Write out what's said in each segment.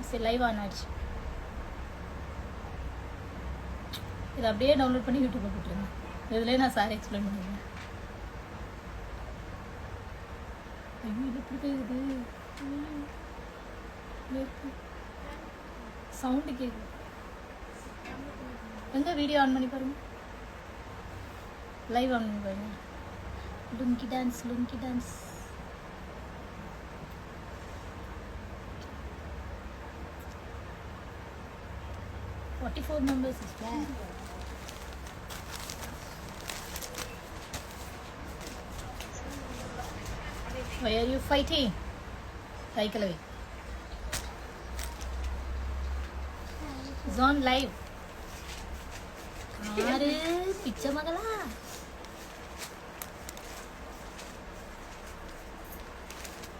சரி live on ஆயிடுச்சு. இதை அப்படியே டவுன்லோட் பண்ணி யூடியூப்பில் போட்டுருங்க. இதுலேயே நான் சாரி எக்ஸ்பிளைன் பண்ணுவேன். ஐயோ இது எப்படி கேட்குது, சவுண்டு கேட்குது. எங்கே வீடியோ ஆன் பண்ணி பாருங்க, லைவ் ஆன் பண்ணி பாருங்க. Lungi dance 44 members is there. Why are you fighting? Cycle away. It's on live. Karu picha magala.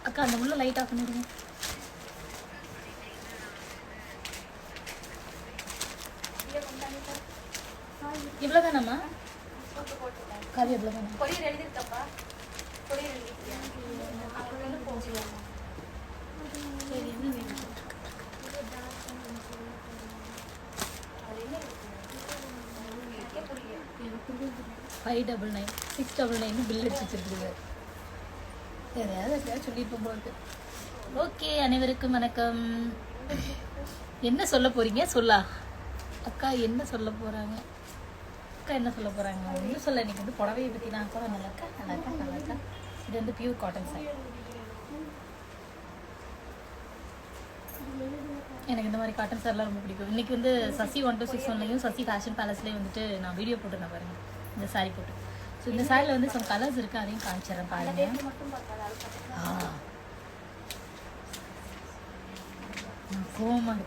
Akka அந்த உள்ள லைட் ஆஃப் பண்ணிடுங்க. இவ்வளோதானம்மா காவி? எவ்வளோதானே கொரியர் எழுதிருக்கப்பா? கொரியர் எழுதிருக்கியா? அப்புறம் வந்து போகலாம். சரி என்ன வேணும்? 599 699 பில் அடிச்சு வச்சிருக்குது. யாரையாவது சொல்லியிருப்போம் போது. ஓகே, அனைவருக்கும் வணக்கம். என்ன சொல்ல போறீங்க? சொல்லா அக்கா என்ன சொல்ல போறாங்க? அக்கா என்ன சொல்ல போறாங்க? ஒன்றும் சொல்ல. இன்னைக்கு வந்து புடவையை பற்றி தான். அக்கா நல்லாக்கா. இது வந்து பியூர் காட்டன் சாரி. எனக்கு இந்த மாதிரி காட்டன் சாரிலாம் ரொம்ப பிடிக்கும். இன்றைக்கி வந்து சசி 1261லையும் சசி ஃபேஷன் பேலஸ்லேயும் வந்துட்டு நான் வீடியோ போட்டுருந்தேன் பாருங்கள், இந்த சாரீ போட்டு. ஸோ இந்த சாரியில் வந்து சம் கலர்ஸ் இருக்குது, அதையும் காமிச்சிடறேன் பாருங்கள். கோவமாக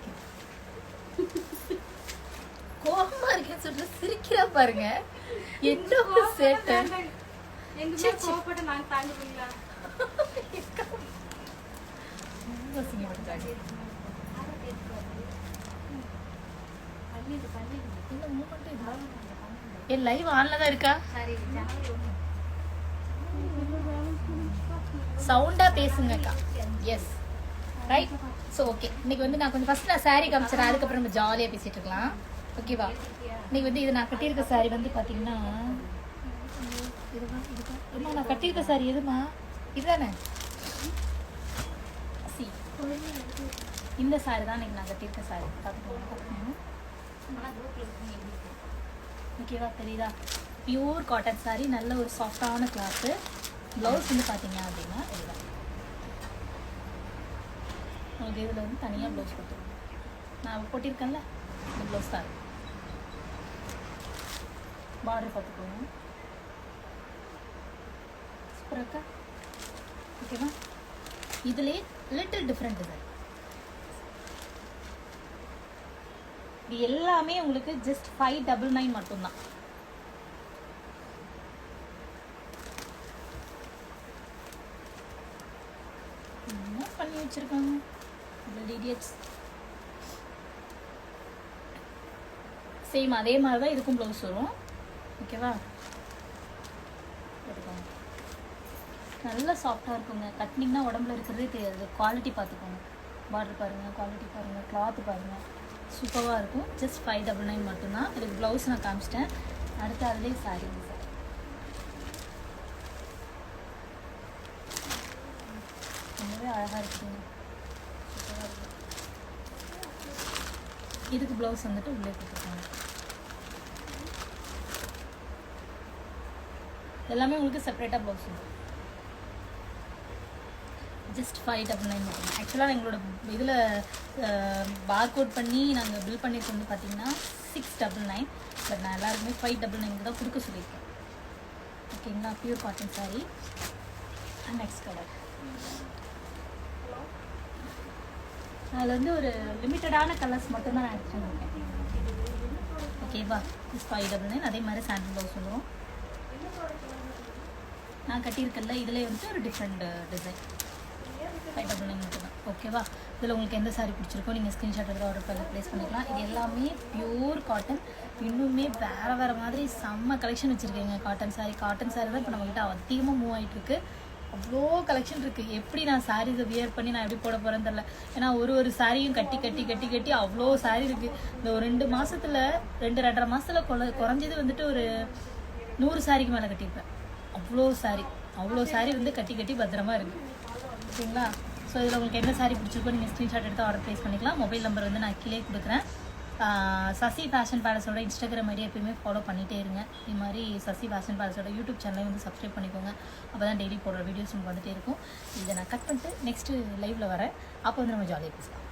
இருக்கேன் சொல்லிட்டு சிரிக்கிறா பாருங்க. என்ன ஒரு சேட்டை. என் லைவ் ஆன்ல தான் இருக்கா? சவுண்டா பேசுங்கக்கா. Yes right. ஸோ ஓகே, இன்னைக்கு வந்து நான் கொஞ்சம் ஃபர்ஸ்ட் நான் சாரீ காமிச்சிடறேன், அதுக்கப்புறம் நம்ம ஜாலியாக பேசிட்டு இருக்கலாம். ஓகேவா? இன்னைக்கு வந்து இது நான் கட்டியிருக்க சாரீ வந்து பார்த்தீங்கன்னா, இதுமா நான் கட்டியிருக்க சாரீ எதுமா? இதுதானே? சி இந்த சாரீ தான் இன்னைக்கு நான் கட்டியிருக்க சாரீ. பார்த்துக்கோங்க. ஓகேவா? தெரியுதா? பியூர் காட்டன் சாரீ, நல்ல ஒரு சாஃப்டான கிளாத்து. ப்ளவுஸ் வந்து பார்த்தீங்க அப்படின்னா இதுதான். உங்களுக்கு இதில் வந்து தனியாக ப்ளவுஸ் கொடுத்துருவோம். நான் போட்டிருக்கேன்ல இந்த ப்ளவுஸ் தான். பார்டர் பார்த்துக்கோங்க. சூப்பர் அக்கா. ஓகேவா? இதுலேயே லிட்டில் டிஃப்ரெண்ட் டிசைன். இது எல்லாமே உங்களுக்கு ஜஸ்ட் 599 மட்டும்தான். என்ன பண்ணி வச்சிருக்காங்க இடியட்ஸ். சேம் அதே மாதிரி தான் இதுக்கும் ப்ளவுஸ் வரும். ஓகேவா? நல்லா சாஃப்டாக இருக்குங்க. கட்டினிங்கன்னா உடம்புல இருக்கிறதே தெரியாது. குவாலிட்டி பார்த்துக்கோங்க. பார்டர் பாருங்கள், குவாலிட்டி பாருங்கள், கிளாத்து பாருங்கள், சூப்பராக இருக்கும். ஜஸ்ட் 599 மட்டும்தான். இதுக்கு ப்ளவுஸ் நான் காமிச்சிட்டேன். அடுத்து அதுலேயே சாரி சார். ரொம்பவே அழகாக இருக்குதுங்க. சூப்பராக இருக்கும். இதுக்கு ப்ளவுஸ் வந்துட்டு உள்ளே கொடுத்துருக்காங்க. எல்லாமே உங்களுக்கு செப்பரேட்டாக ப்ளவுஸ் வரும். ஜஸ்ட் 599 மட்டும். ஆக்சுவலாக எங்களோட இதில் பார்கோட் பண்ணி நாங்கள் பில் பண்ணிட்டு வந்து பார்த்தீங்கன்னா 699. பட் நான் எல்லாருக்குமே 599 தான் கொடுக்க சொல்லியிருக்கேன். ஓகேங்களா? Pure cotton sari. Next colour. அதில் வந்து ஒரு லிமிட்டடான கலர்ஸ் மட்டும்தான் நான் எடுத்துகிட்டு வந்திருக்கேன். ஓகேவா? 599. அதே மாதிரி சாண்டில் ப்ளவுஸ் வந்துடும். நான் கட்டியிருக்கல இதில் வந்துட்டு ஒரு டிஃப்ரெண்ட் டிசைன். 599 மட்டும்தான். ஓகேவா? இதில் உங்களுக்கு எந்த சாரீ பிடிச்சிருக்கோ நீங்கள் ஸ்க்ரீன்ஷாட் எடுத்து ஆர்டர் பண்ணி ப்ளேஸ் பண்ணிக்கலாம். இது எல்லாமே பியூர் காட்டன். இன்னுமே வேறு மாதிரி செம்ம கலெக்ஷன் வச்சுருக்கீங்க. காட்டன் சாரீ தான் இப்போ நம்மகிட்ட அதிகமாக மூவ் ஆகிட்டுருக்கு. அவ்வளோ கலெக்ஷன் இருக்குது. எப்படி நான் சாரீஸை வியர் பண்ணி நான் எப்படி போட போகிறேன்னு தெரில. ஏன்னா ஒரு சாரியும் கட்டி கட்டி கட்டி கட்டி அவ்வளோ சாரீ இருக்குது. இந்த ஒரு 2 மாதத்தில் 2-2.5 மாதத்தில் குறைஞ்சது வந்துட்டு ஒரு 100 சாரிக்கு மேலே கட்டியிருப்பேன். அவ்வளோ சாரி வந்து கட்டி கட்டி பத்திரமா இருக்குது. ஓகேங்களா? ஸோ இதில் உங்களுக்கு என்ன சாரி பிடிச்சிருக்கோ நீங்கள் ஸ்க்ரீன்ஷாட் எடுத்து ஆர்டர் ப்ளேஸ் பண்ணிக்கலாம். மொபைல் நம்பர் வந்து நான் கீழே கொடுக்குறேன். சசி ஃபேஷன் பேலஸோட இன்ஸ்டாகிராம் ஐடியா எப்பயுமே ஃபாலோ பண்ணிகிட்டே இருங்க. இது மாதிரி சசி ஃபேஷன் பேலஸோட யூடியூப் சேனலையும் வந்து சப்ஸ்கிரைப் பண்ணிக்கோங்க. அப்போ தான் டெய்லி போடுற வீடியோஸ் உங்களுக்கு வந்துகிட்டே இருக்கும். இதை நான் கட் பண்ணிட்டு நெக்ஸ்ட்டு லைவில் வரேன். அப்போ வந்து நம்ம ஜாலியாக பேசலாம்.